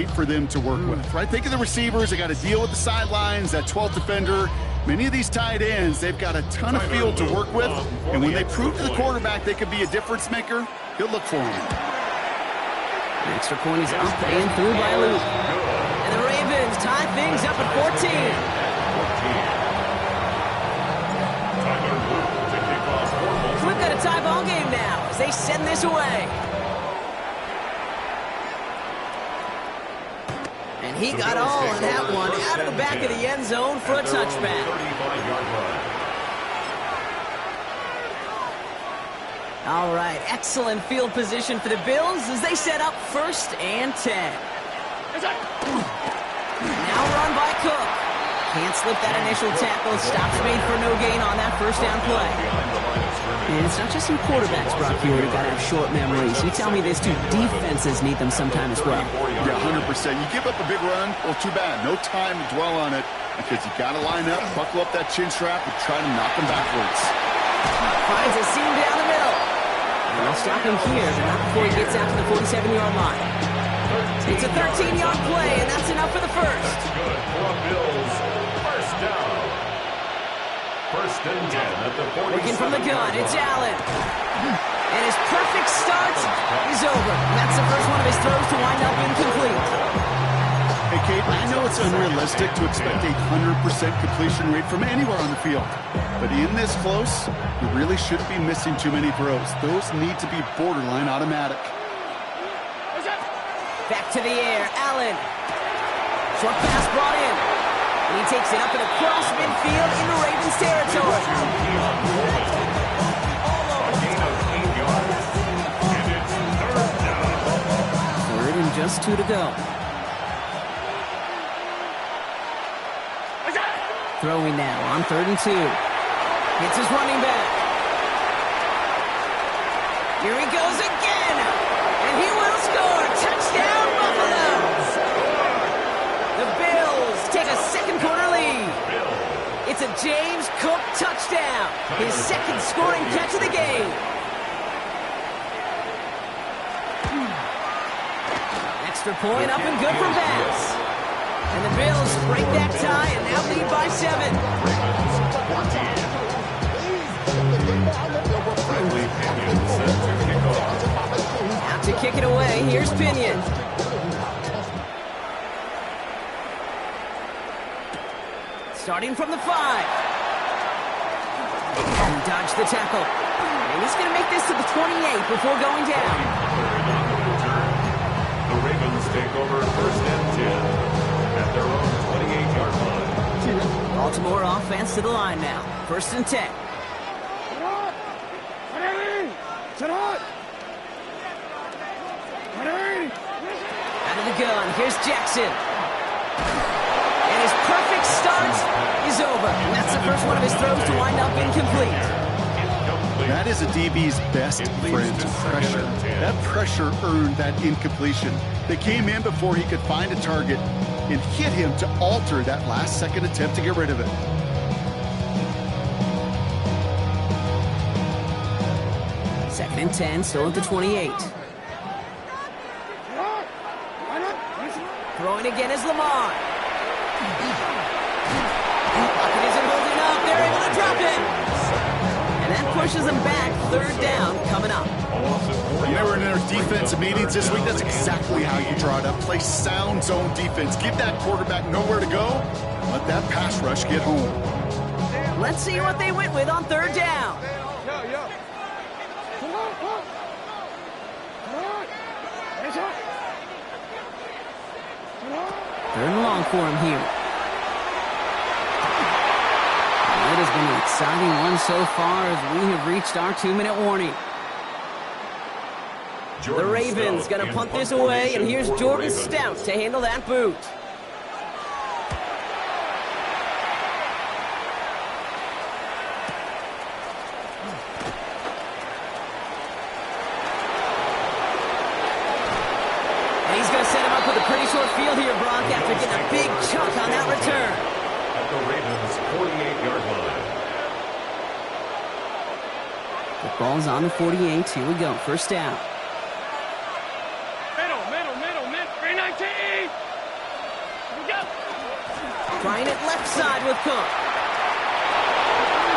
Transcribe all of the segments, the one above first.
for them to work with, right? Think of the receivers. They got to deal with the sidelines, that 12th defender. Many of these tight ends, they've got a ton of field to work with, and when they prove to the quarterback they could be a difference maker, he'll look for them. The extra point is up and through by Luke. And the Ravens tie things up at 14. So we've got a tie ball game now as they send this away. And he got all on that one out of the back of the end zone for a touchback. All right, excellent field position for the Bills as they set up 1st and 10. Now run by Cook. Can't slip that initial tackle. Stops made for no gain on that 1st down play. And it's not just some quarterbacks, Brock, here who got to have short memories. You tell me these two defenses need them sometime as well. Yeah, 100%. You give up a big run, well, too bad. No time to dwell on it because you got to line up, buckle up that chin strap, and try to knock them backwards. Finds a seam down the middle. And they'll stop him here, but not before he gets out to the 47-yard line. It's a 13-yard play, and that's enough for the first. Good for Bills. First down. 1st and 10 at the 47. Looking from the gun, it's Allen. And his perfect start is over. And that's the first one of his throws to wind up incomplete. Hey, Kate, I know it's unrealistic to expect a 100% completion rate from anywhere on the field. But in this close, you really shouldn't be missing too many throws. Those need to be borderline automatic. Back to the air, Allen. Short pass brought in. And he takes it up and across midfield into Ravens territory. Third and just 2 to go. Throwing now on 3rd and 2. Hits his running back. Here he goes again. And he will score. Touchdown, Buffalo. The Bills take a second-quarter lead. It's a James Cook touchdown. His second scoring catch of the game. Extra point up and good for Bass. And the Bills break that tie and now lead by 7. Out to kick it away, here's Pinion. Starting from the 5. And dodge the tackle. And he's going to make this to the 28 before going down. The Ravens take over 1st and 10. At their own 28-yard line. Baltimore offense to the line now. 1st and 10. Out of the gun, here's Jackson. And his perfect start is over. And that's the first one of his throws to wind up incomplete. That is a DB's best friend, pressure. That pressure earned that incompletion. They came in before he could find a target and hit him to alter that last-second attempt to get rid of it. Second and 10, still at the 28. Throwing again is Lamar. Pocket isn't holding up. They're able to drop it. And that pushes them back. 3rd down coming up. When they were in their defensive meetings this week, that's exactly how you draw it up. Play sound zone defense. Give that quarterback nowhere to go. Let that pass rush get home. Let's see what they went with on 3rd down. 3rd and long for him here. It has been an exciting one so far as we have reached our 2-minute warning. The Ravens going to punt this away, and here's Jordan Stout to handle that boot. And he's going to set him up with a pretty short field here, Brock, after getting a big chunk on that return. At the Ravens' 48-yard line. The ball's on the 48. Here we go. 1st down. Middle, 319. Trying it left side with Cook.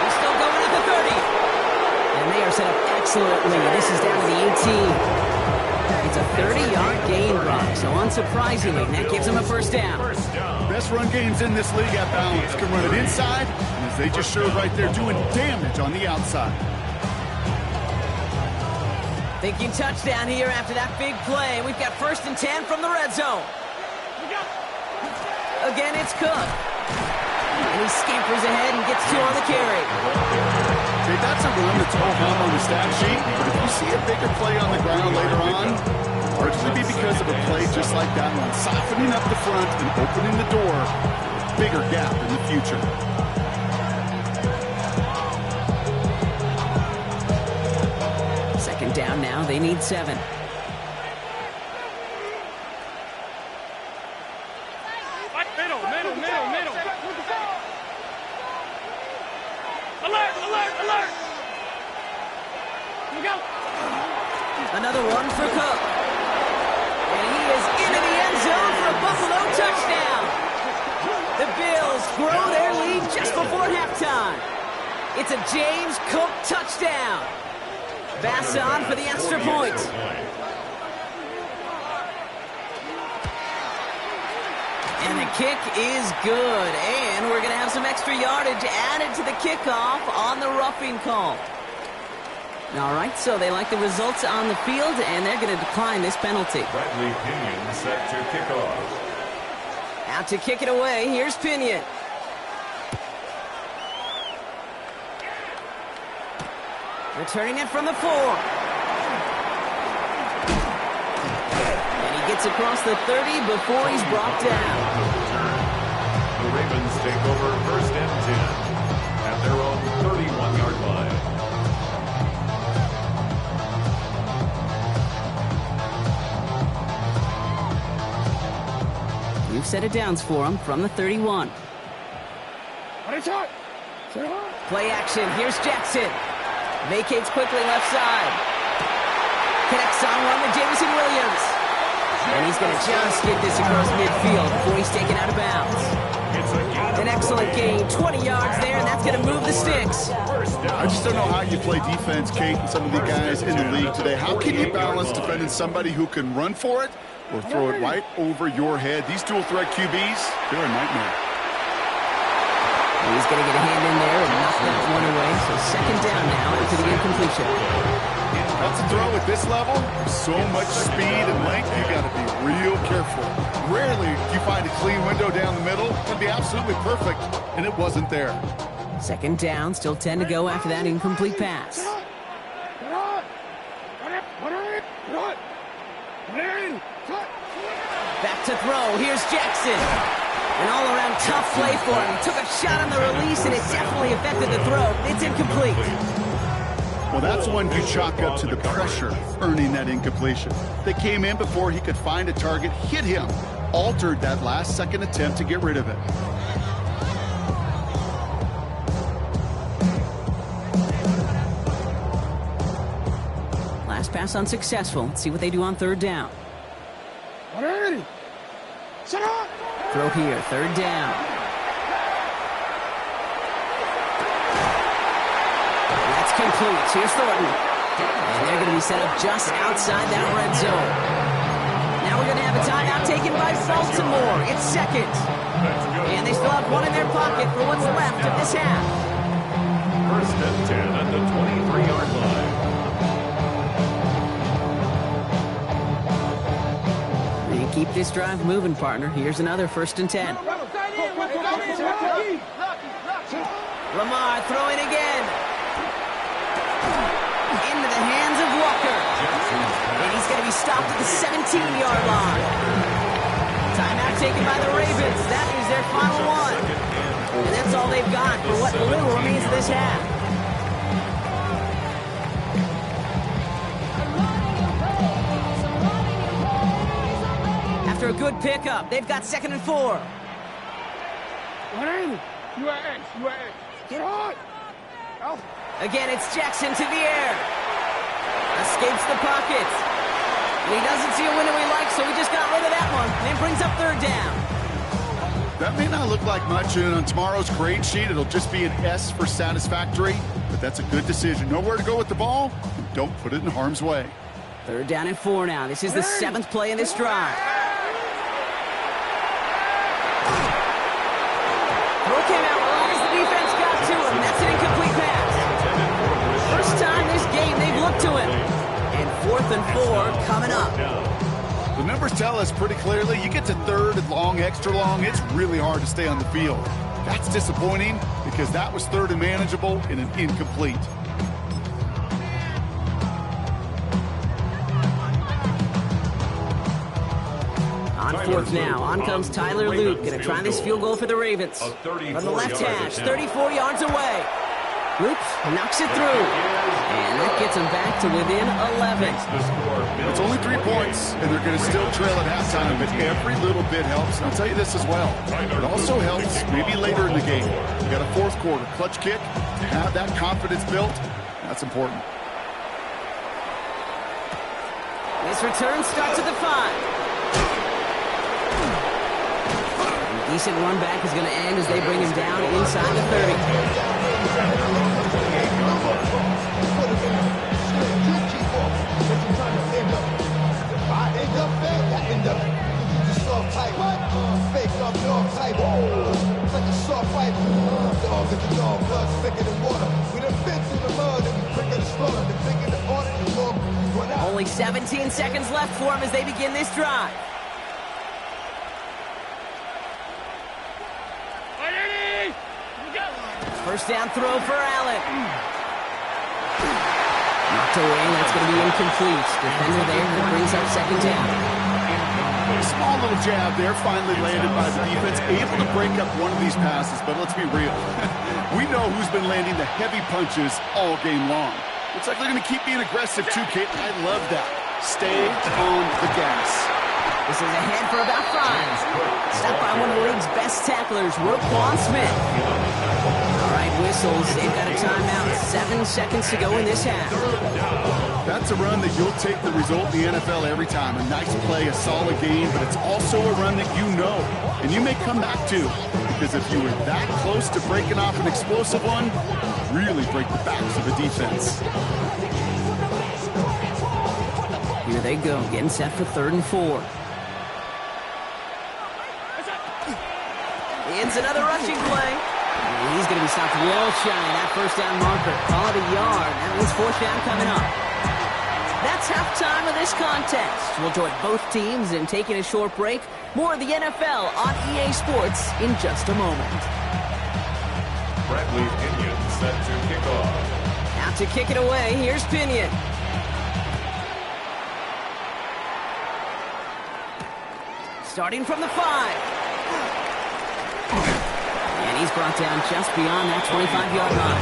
He's still going at the 30. And they are set up excellently. This is down to the 18. It's a 30-yard gain, Brock, so unsurprisingly, that gives them a first down. Best run games in this league at balance. Can run it inside, and as they just showed right there, doing damage on the outside. Thinking touchdown here after that big play. We've got 1st and 10 from the red zone. Again, it's Cook. And he scampers ahead and gets 2 on the carry. Okay, that's a run that's ho-hum on the stat sheet, but if you see a bigger play on the ground later on, largely be because of a play just like that one, softening up the front and opening the door, bigger gap in the future. Second down now, they need 7. Middle. Alert! Here we go. Another one for Cook. And he is into the end zone for a Buffalo touchdown. The Bills grow their lead just before halftime. It's a James Cook touchdown. Bass on for the extra point. And the kick is good. And we're going to have some extra yardage added to the kickoff on the roughing call. All right, so they like the results on the field, and they're going to decline this penalty. Bradley Pinion set to kick off. Out to kick it away, here's Pinion. Returning it from the 4. And he gets across the 30 before he's brought down. The Ravens take over 1st and 10 at their own 31-yard line. New set of downs for him from the 31. Play action, here's Jackson. Vacates quickly left side. Connects on one with Jameson Williams. And he's going to just get this across midfield before he's taken out of bounds. An excellent gain, 20 yards there, and that's going to move the sticks. I just don't know how you play defense, Kate, and some of the guys in the league today. How can you balance defending somebody who can run for it or throw it right over your head? These dual-threat QBs, they're a nightmare. He's going to get a hand in there and knock that one away. So second down now after the incompletion. That's a throw at this level. So much speed and length, you got to be real careful. Rarely do you find a clean window down the middle. It'd be absolutely perfect, and it wasn't there. Second down, still 10 to go after that incomplete pass. Back to throw. Here's Jackson. An all-around tough play for him. He took a shot on the release, and it definitely affected the throw. It's incomplete. Well, that's one you chalk up to the pressure earning that incompletion. They came in before he could find a target, hit him, altered that last-second attempt to get rid of it. Last pass unsuccessful. Let's see what they do on third down. Throw here, third down. That's complete. Here's Thornton. And they're going to be set up just outside that red zone. Now we're going to have a timeout taken by Baltimore. It's second. And they still have one in their pocket for what's left of this half. 1st and 10 at the 23-yard line. Keep this drive moving, partner. Here's another 1st and 10. Lamar throwing again. Into the hands of Walker. And he's going to be stopped at the 17-yard line. Timeout taken by the Ravens. That is their final one. And that's all they've got for what little remains of this half. After a good pickup, they've got 2nd and 4. Again, it's Jackson to the air. Escapes the pocket. And he doesn't see a window he likes, so he just got rid of that one. And brings up third down. That may not look like much, and on tomorrow's grade sheet, it'll just be an S for satisfactory, but that's a good decision. Know where to go with the ball, and don't put it in harm's way. 3rd down and 4 now. This is the 7th play in this drive. Throw came out long as the defense got to him. That's an incomplete pass. First time this game they've looked to him. And 4th and 4 coming up. The numbers tell us pretty clearly, you get to 3rd and long, extra long, it's really hard to stay on the field. That's disappointing because that was 3rd and manageable and an incomplete. On 4th now, on comes Tyler Luke. Going to try this field goal for the Ravens. From the left hash, 34 yards away. Luke knocks it through. And that gets them back to within 11. It's only 3 points, and they're going to still trail at halftime, but every little bit helps. And I'll tell you this as well. It also helps maybe later in the game. You got a 4th quarter clutch kick. To have that confidence built, that's important. This return starts at the 5. Decent run back is going to end as they bring him down inside the 30. Only 17 seconds left for him as they begin this drive. First down throw for Allen. Knocked away, that's going to be incomplete. Defender there that brings up 2nd down. A small little jab there, finally landed by the defense. Able to break up one of these passes, but let's be real. We know who's been landing the heavy punches all game long. Looks like they're going to keep being aggressive too, Kate. I love that. Stay on the gas. This is ahead for about 5. Stopped by one of the league's best tacklers, Roquan Smith. All right, whistles. They've got a timeout. 7 seconds to go in this half. That's a run that you'll take the result in the NFL every time. A nice play, a solid game, but it's also a run that you know, and you may come back to. Because if you were that close to breaking off an explosive one, you really break the backs of the defense. Here they go, getting set for 3rd and 4. It's another rushing play. He's going to be stopped well shy of that 1st down marker. Call it a yard. That means 4th down coming up. That's halftime of this contest. We'll join both teams in taking a short break. More of the NFL on EA Sports in just a moment. Bradley Pinion set to kick off. Out to kick it away, here's Pinion. Starting from the 5. And he's brought down just beyond that 25-yard line.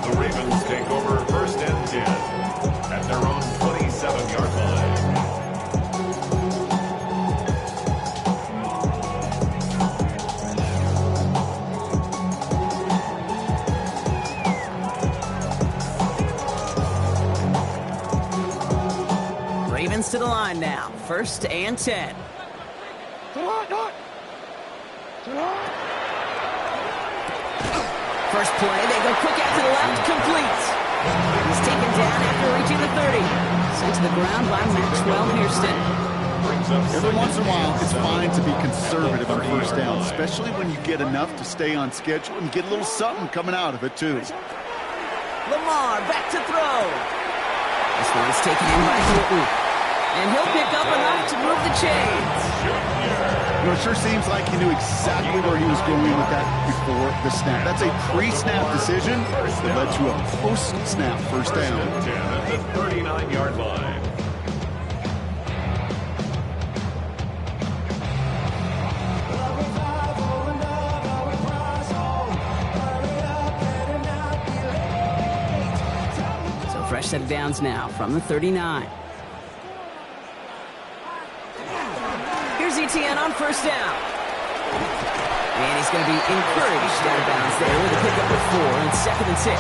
The Ravens take over 1st and 10 at their own 27-yard line. Ravens to the line now. 1st and 10. First play, they go quick out to the left, complete. He's taken down after reaching the 30. Sent to the ground by Maxwell Hairston. Every once in a while, it's fine to be conservative on 1st down, especially when you get enough to stay on schedule and get a little something coming out of it, too. Lamar back to throw. This one's taken in by Hilton. And he'll pick up enough to move the chains. You know, it sure seems like he knew exactly where he was going with that before the snap. That's a pre-snap decision that led to a post-snap 1st down. 10 at the 39-yard line. So fresh set of downs now from the 39. Here's ETN on first down. And he's going to be encouraged out of bounds there with a pickup of 4 and 2nd and 6.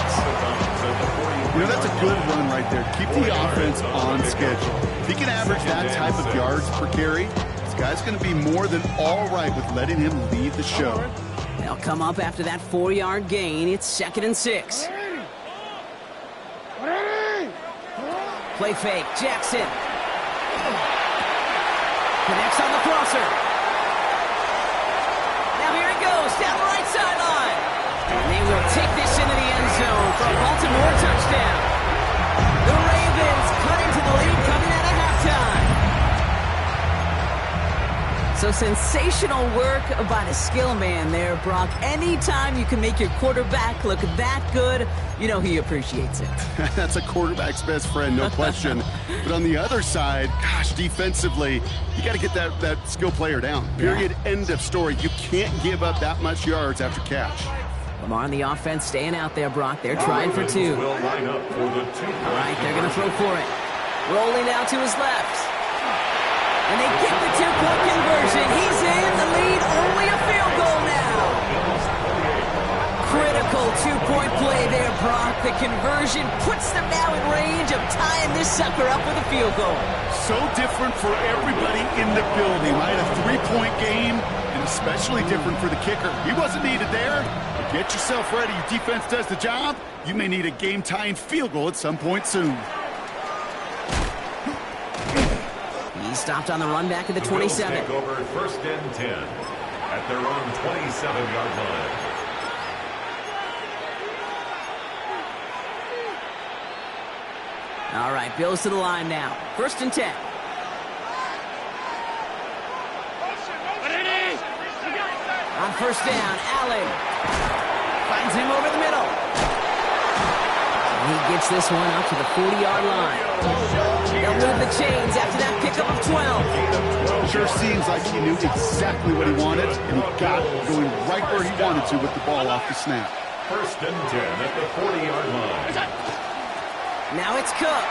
You know, that's a good run right there. Keep the offense on schedule. If he can average that type of yards per carry, this guy's going to be more than all right with letting him lead the show. They'll come up after that 4-yard gain. It's 2nd and 6. Play fake. Jackson. Connects on the crosser. Now here it goes down the right sideline. And they will take this into the end zone for a Baltimore touchdown. The Ravens cut into the lead coming out of halftime. So sensational work by the skill man there, Brock. Anytime you can make your quarterback look that good, you know he appreciates it. That's a quarterback's best friend, no question. But on the other side, gosh, defensively, you got to get that skill player down. Period. Yeah. End of story. You can't give up that much yards after catch. Lamar on the offense staying out there, Brock. They're trying for 2. Will line up for the 2. All right, they're going to throw for it. Rolling out to his left. And they get the 2-point conversion. He's in the lead. Only a field goal now. Critical 2-point play there, Brock. The conversion puts them now in range of tying this sucker up with a field goal. So different for everybody in the building, right? A 3-point game, and especially different for the kicker. He wasn't needed there. But get yourself ready. Your defense does the job. You may need a game-tying field goal at some point soon. He stopped on the run back at the 27. Take over 1st and 10 at their own 27-yard line. All right, Bills to the line now. 1st and 10. On first down, Allen finds him over the middle. He gets this one out to the 40-yard line. They'll move the chains after that pickup of 12. Sure seems like he knew exactly what he wanted, and he got it going right where he wanted to with the ball off the snap. 1st and 10 at the 40-yard line. Now it's Cook,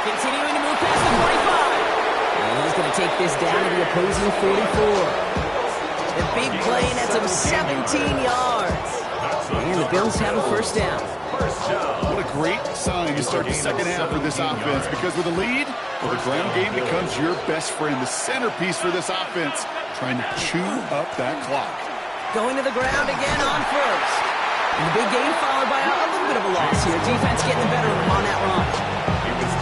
continuing to move past the 45. And he's going to take this down to the opposing 44. The big play nets him 17 yards. And the Bills have a first down. What a great sign to start the second half for this offense, because with a lead, well, the ground game becomes your best friend, the centerpiece for this offense, trying to chew up that clock. Going to the ground again on first. And the big gain followed by a little bit of a loss here. Defense getting the better of him on that run.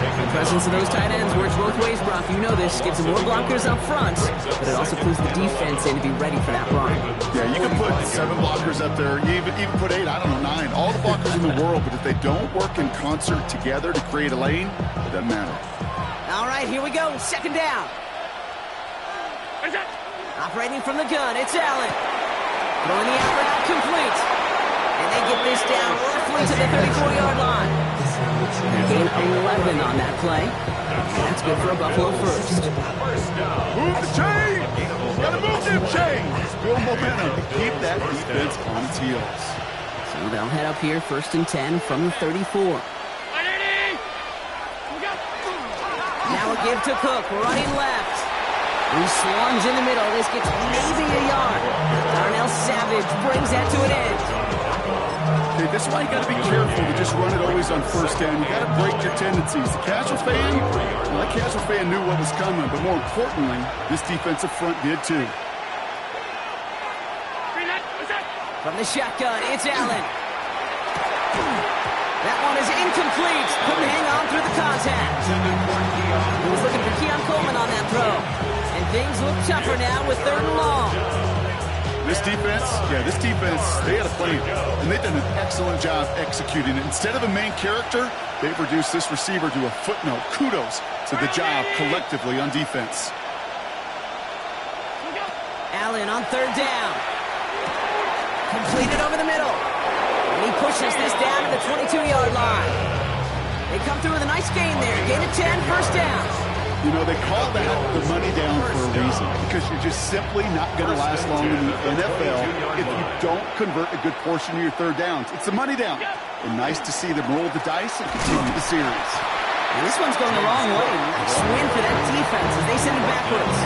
The presence of those tight ends works both ways, Brock. You know this. Gives them more blockers up front, but it also puts the defense in to be ready for that run. Yeah, you can put 7 blockers up there. You even put 8, I don't know, 9. All the blockers in the world, but if they don't work in concert together to create a lane, it doesn't matter. All right, here we go. 2nd down. Operating from the gun, it's Allen. Throwing the out route complete. And they get this down roughly to the 34-yard line. Gain 11 on that play. That's good for a Buffalo first. Move the chain! Gotta move them chains! Build momentum. Keep that defense on its heels. So they'll head up here 1st and 10 from the 34. Now a give to Cook, running left. He swarms in the middle. This gets maybe a yard. Darnell Savage brings that to an end. Okay, this is why you got to be careful to just run it always on first down. You got to break your tendencies. The casual fan, well, that casual fan knew what was coming, but more importantly, this defensive front did too. From the shotgun, it's Allen. That one is incomplete. Couldn't hang on through the contact. He was looking for Keon Coleman on that throw. And things look tougher now with 3rd and long. This defense, they had a plan, and they've done an excellent job executing it. Instead of a main character, they've reduced this receiver to a footnote. Kudos to the job collectively on defense. Allen on 3rd down. Completed over the middle. And he pushes this down to the 22-yard line. They come through with a nice gain there. Gain of 10, 1st down. You know, they call that the money down for a reason, because you're just simply not going to last long in the NFL if you don't convert a good portion of your 3rd downs. It's a money down. And nice to see them roll the dice and continue the series. And this one's going the wrong way. Nice win for that defense as they send it backwards.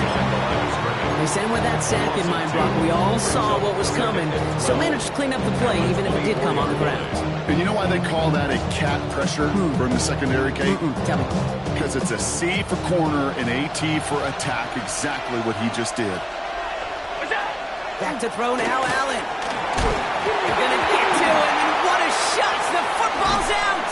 They sent him with that sack in mind, Brock. We all saw what was coming, so managed to clean up the play, even if it did come on the ground. And you know why they call that a cat pressure from the secondary, Kate? Tell me. Because it's a C for corner and a T for attack, exactly what he just did. Back to throw now, Allen. They're going to get to him, and what a shot! The football's out!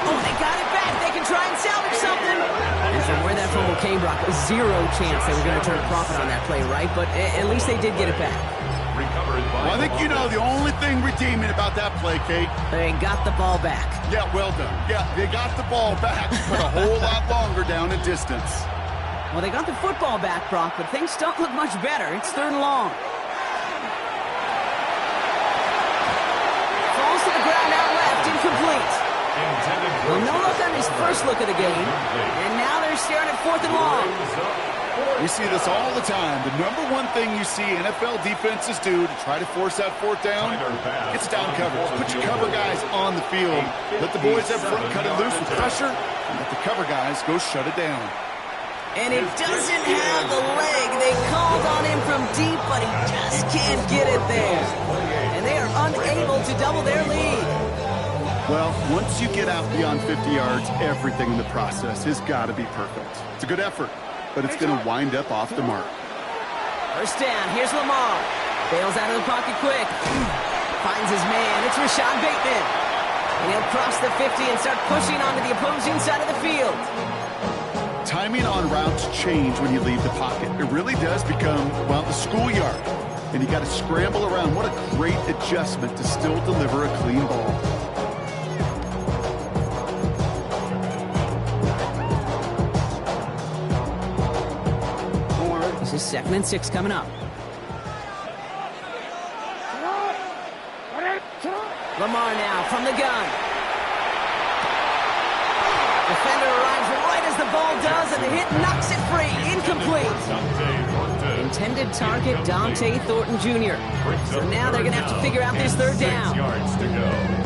Oh, they got it back. They can try and salvage something. And from where that fumble came, Brock, zero chance they were going to turn a profit on that play, right? But at least they did get it back. Well, I think you know the only thing redeeming about that play, Kate. They got the ball back. Yeah, well done. Yeah, they got the ball back, but a whole lot longer down in distance. Well, they got the football back, Brock, but things don't look much better. It's 3rd and long. Falls to the ground out left, incomplete. Well, no look on his first look of the game, and now they're staring at 4th and long. We see this all the time. The number one thing you see NFL defenses do to try to force that 4th down, it's down coverage. Put your cover guys on the field. Let the boys up front cut it loose with pressure, and let the cover guys go shut it down. And it doesn't have the leg. They called on him from deep, but he just can't get it there. And they are unable to double their lead. Well, once you get out beyond 50 yards, everything in the process has got to be perfect. It's a good effort, but it's going to wind up off the mark. First down, here's Lamar. Bails out of the pocket quick. Finds his man, it's Rashad Bateman. And he'll cross the 50 and start pushing onto the opposing side of the field. Timing on routes change when you leave the pocket. It really does become, well, the schoolyard. And you got to scramble around. What a great adjustment to still deliver a clean ball. This is 2nd and 6 coming up. Lamar now from the gun. Defender arrives right as the ball does, and the hit knocks it free. Incomplete. Intended target, Dante Thornton Jr. So now they're going to have to figure out this 3rd down.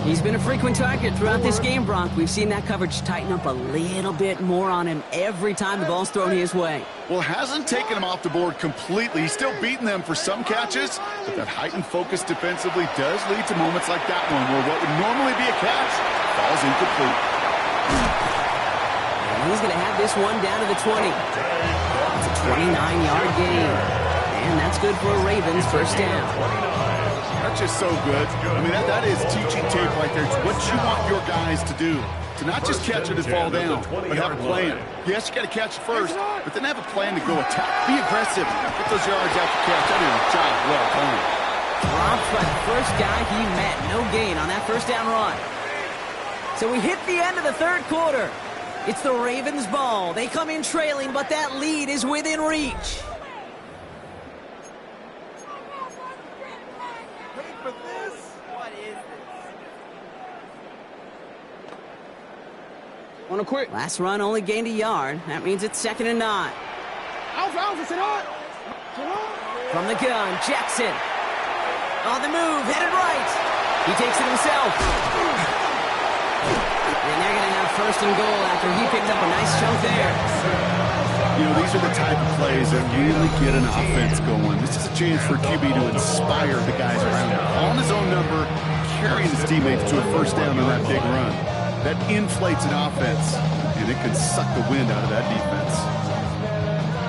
He's been a frequent target throughout this game, Bronk. We've seen that coverage tighten up a little bit more on him every time the ball's thrown his way. Well, hasn't taken him off the board completely. He's still beating them for some catches, but that heightened focus defensively does lead to moments like that one where what would normally be a catch falls incomplete. And he's going to have this one down to the 20. It's a 29-yard gain. And that's good for a Ravens first down. That's just so good. I mean, that is teaching tape right there. It's what you want your guys to do. To not just catch it and fall down, but have a plan. Yes, you got to catch it first, but then have a plan to go attack. Be aggressive. Get those yards after catch. That is a job well done. Dropped by the first guy he met. No gain on that first down run. So we hit the end of the 3rd quarter. It's the Ravens' ball. They come in trailing, but that lead is within reach. Wanna quit? Last run only gained a yard. That means it's 2nd and 9. Alpha, sit on. From the gun, Jackson. On the move, headed right. He takes it himself. And they're going to have 1st and goal after he picked up a nice chunk there. You know, these are the type of plays that really get an offense going. This is a chance for QB to inspire the guys around him. On his own number, carrying his teammates to a first down on that big run. That inflates an offense, and it can suck the wind out of that defense.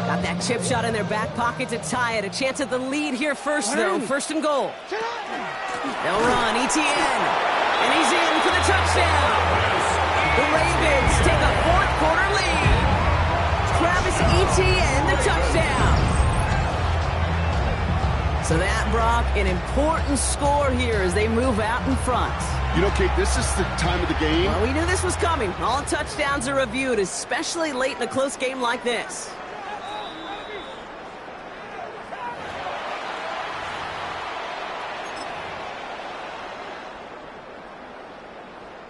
Got that chip shot in their back pocket to tie it. A chance at the lead here first, though. 1st and goal. They'll run, ETN. And he's in for the touchdown. The Ravens take a 4th quarter lead. Travis Etienne, the touchdown. So that, Brock, an important score here as they move out in front. You know, Kate, this is the time of the game. Well, we knew this was coming. All touchdowns are reviewed, especially late in a close game like this.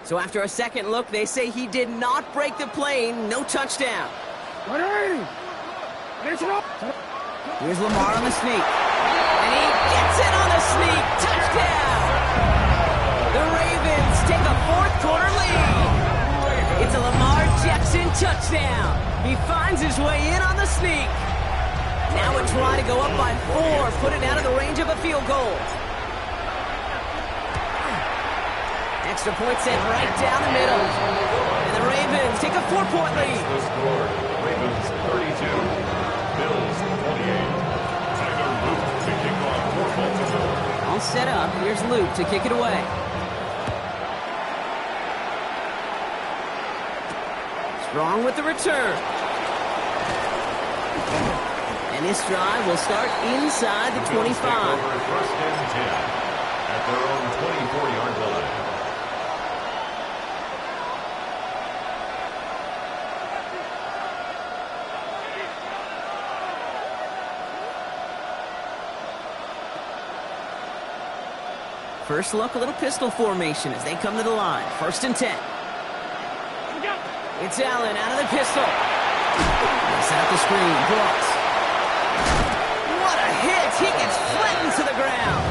So after a second look, they say he did not break the plane. No touchdown. Here's Lamar on the sneak. And he gets it on the sneak. Touchdown! The Ravens take a 4th quarter lead. It's a Lamar Jackson touchdown. He finds his way in on the sneak. Now a try to go up by 4, put it out of the range of a field goal. Extra point sent right down the middle. And the Ravens take a 4-point lead. The score, Ravens 32, Bills 28. Tyler Luke to kick off for Baltimore. All set up. Here's Luke to kick it away. Strong with the return. And this drive will start inside the 25. First and 10 at their own 24-yard line. First look, a little pistol formation as they come to the line. First and 10. It's Allen out of the pistol. Set up the screen. Brooks. What a hit! He gets flattened to the ground.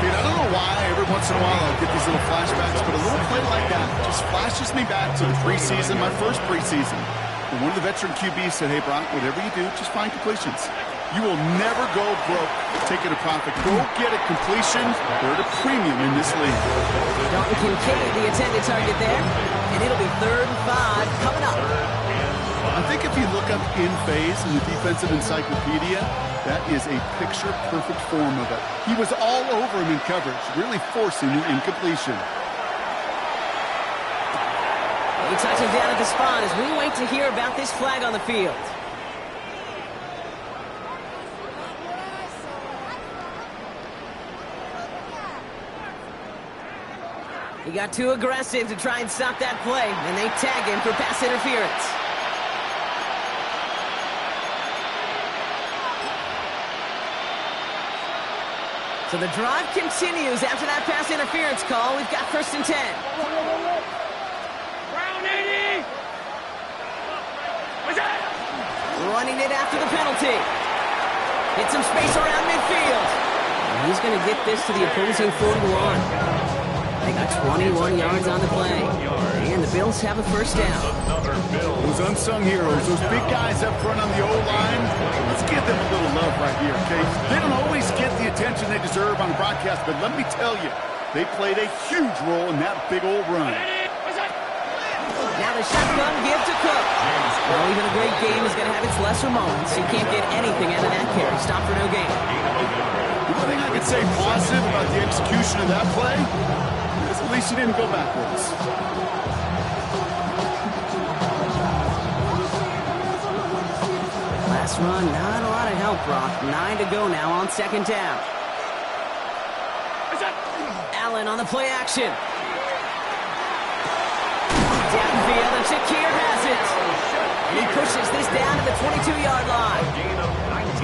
Dude, I don't know why every once in a while I get these little flashbacks, but a little play like that just flashes me back to the preseason, my first preseason. And one of the veteran QBs said, hey, Brock, whatever you do, just find completions. You will never go broke taking a profit. Go get a completion. They're at a premium in this league. Dalton Kincaid, the intended target there. And it'll be 3rd and 5 coming up. I think if you look up in phase in the defensive encyclopedia, that is a picture-perfect form of it. He was all over him in coverage, really forcing the incompletion. He touches him down at the spot as we wait to hear about this flag on the field. He got too aggressive to try and stop that play, and they tag him for pass interference. So the drive continues after that pass interference call. We've got 1st and 10. Brown 80! What's that? Running it after the penalty. Hit some space around midfield. And he's going to get this to the opposing 41. They got 21 yards on the play. And the Bills have a first down. Those unsung heroes, those big guys up front on the O-line, let's give them a little love right here, okay? They don't always get the attention they deserve on the broadcast, but let me tell you, they played a huge role in that big old run. Now the shotgun give to Cook. Well, even a great game is going to have its lesser moments. You can't get anything out of that carry. Stop for no gain. The one thing I could say positive about the execution of that play is at least he didn't go backwards. Last run, not a lot of help, Brock. 9 to go now on 2nd down. Allen on the play action. Downfield, and Shakir has it. And he pushes this down to the 22-yard line.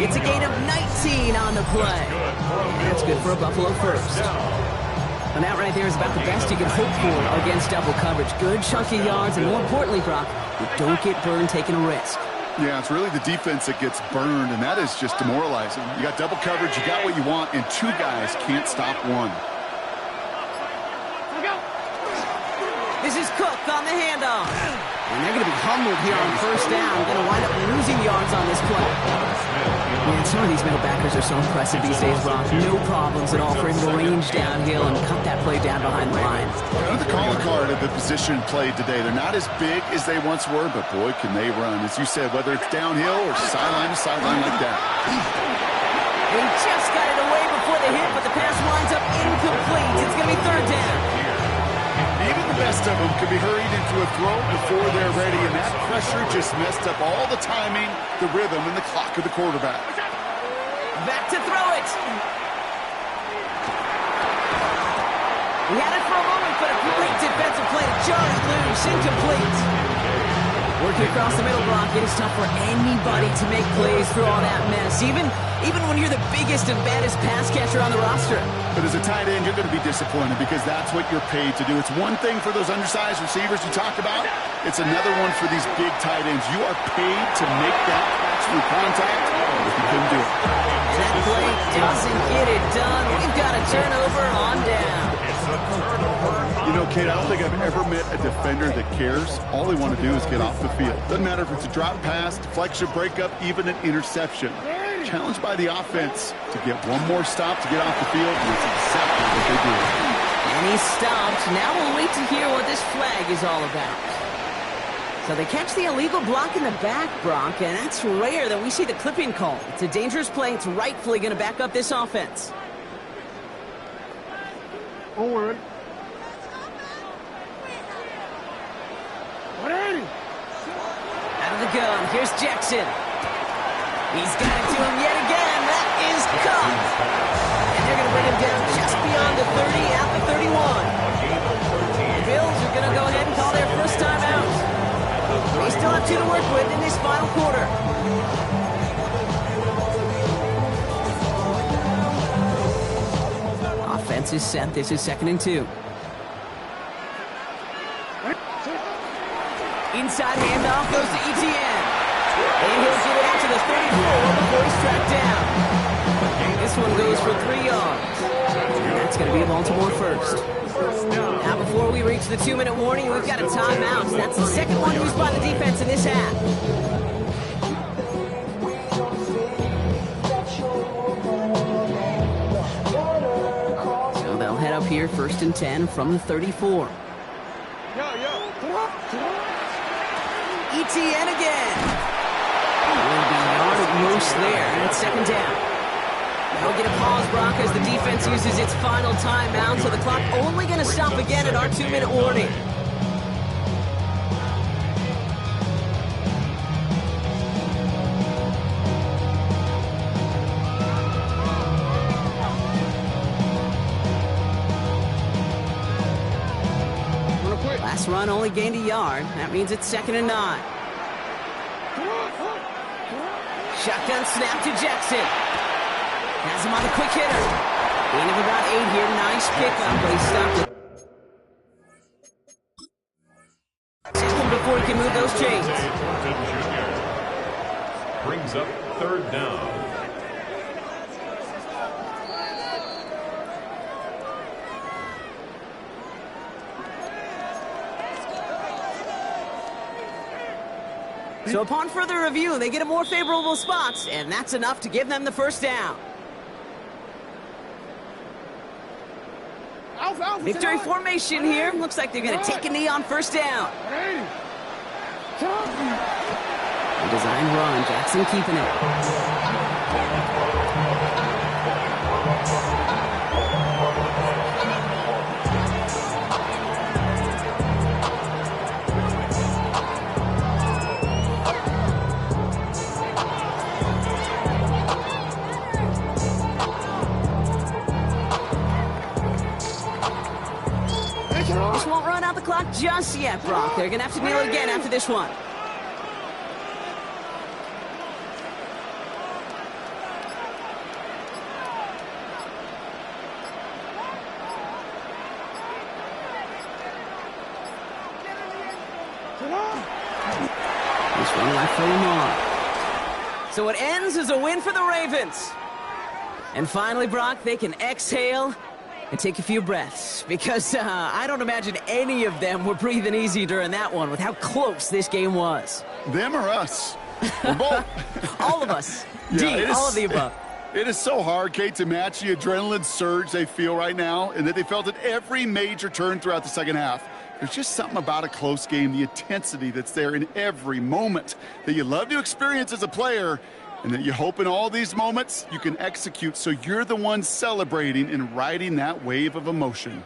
It's a gain of 19 on the play. And that's good for a Buffalo first. And that right there is about the best you can hope for against double coverage. Good chunky yards, and more importantly, Brock, you don't get burned taking a risk. Yeah, it's really the defense that gets burned, and that is just demoralizing. You got double coverage, you got what you want, and 2 guys can't stop one. This is Cook on the handoff. And they're going to be humbled here on 1st down. Going to wind up losing yards on this play. Man, some of these middle backers are so impressive these days, Brock. No problems at all for him to range downhill and cut that play down behind the line. Kind of the calling card of the position played today. They're not as big as they once were, but boy, can they run. As you said, whether it's downhill or sideline to sideline like that. And he just got it away before the hit, but the pass winds up incomplete. It's going to be 3rd down. Even the best of them could be hurried into a throw before they're ready, and that pressure just messed up all the timing, the rhythm, and the clock of the quarterback. Back to throw it. He had it for a moment, but a great defensive play to jar it loose, incomplete. Working across the middle block, it is tough for anybody to make plays through all that mess, even when you're the biggest and baddest pass catcher on the roster. But as a tight end, you're going to be disappointed because that's what you're paid to do. It's one thing for those undersized receivers you talked about. It's another one for these big tight ends. You are paid to make that catch through contact, but you couldn't do it. And that play doesn't get it done. We've got a turnover on down. It's a turnover You know, Kate, I don't think I've ever met a defender that cares. All they want to do is get off the field. Doesn't matter if it's a drop pass, deflection, breakup, even an interception. Challenged by the offense to get one more stop to get off the field, and it's exactly what they do. And he stopped. Now we'll wait to hear what this flag is all about. So they catch the illegal block in the back, Brock, and that's rare that we see the clipping call. It's a dangerous play. It's rightfully going to back up this offense. Forward. Out of the gun, here's Jackson. He's got it to him yet again. That is caught. And they're going to bring him down just beyond the 30 at the 31. The Bills are going to go ahead and call their first timeout. They still have 2 to work with in this final quarter. Offense is set. This is 2nd and 2. Inside handoff goes to Etienne. And he'll get it out to the 34 before he's tracked down. This one goes for 3 yards. And that's going to be a Baltimore first. Now before we reach the 2-minute warning, we've got a timeout. That's the second one used by the defense in this half. So they'll head up here 1st and 10 from the 34. Etienne again. Will be yard at most there, and it's 2nd down. Now we'll get a pause, Brock, as the defense uses its final timeout, so the clock only going to stop again at our 2-minute warning. Last run only gained a yard. That means it's 2nd and 9. Shotgun snap to Jackson. Has him on the quick hitter. Gain of about 8 here. Nice pickup, but he stopped it. Second before he can move those chains. Brings up 3rd down. So upon further review, they get a more favorable spot, and that's enough to give them the first down. Victory formation here. Looks like they're going to take a knee on 1st down. A design run. Jackson keeping it. This won't run out the clock just yet, Brock. They're going to have to kneel again after this one. This one left for Lamar. So it ends as a win for the Ravens. And finally, Brock, they can exhale and take a few breaths, because I don't imagine any of them were breathing easy during that one with how close this game was. Them or us? We're both. All of us. Yeah, all of the above. It is so hard, Kate, to match the adrenaline surge they feel right now, and that they felt at every major turn throughout the second half. There's just something about a close game, the intensity that's there in every moment that you love to experience as a player, and that you hope in all these moments you can execute so you're the one celebrating and riding that wave of emotion.